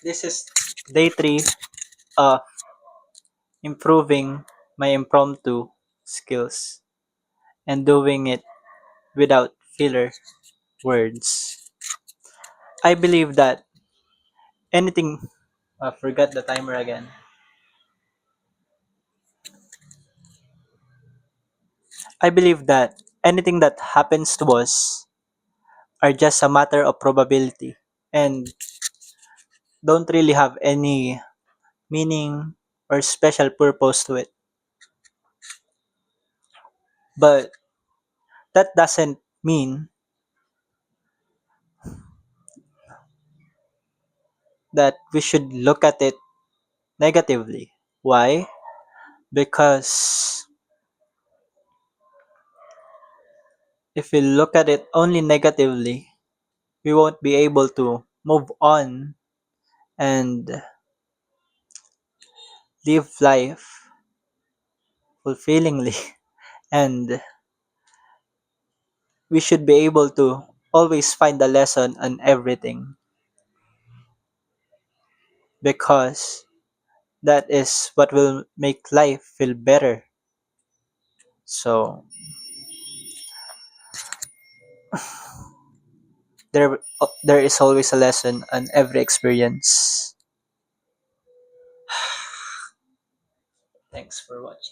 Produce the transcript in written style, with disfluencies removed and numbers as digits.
This is day 3 of improving my impromptu skills and doing it without filler words. I believe that anything. I forgot the timer again. I believe that anything that happens to us are just a matter of probability and don't really have any meaning or special purpose to it. But that doesn't mean that we should look at it negatively. Why? Because if we look at it only negatively, we won't be able to move on and live life fulfillingly. And we should be able to always find a lesson on everything because that is what will make life feel better. So there is always a lesson on every experience. Thanks for watching.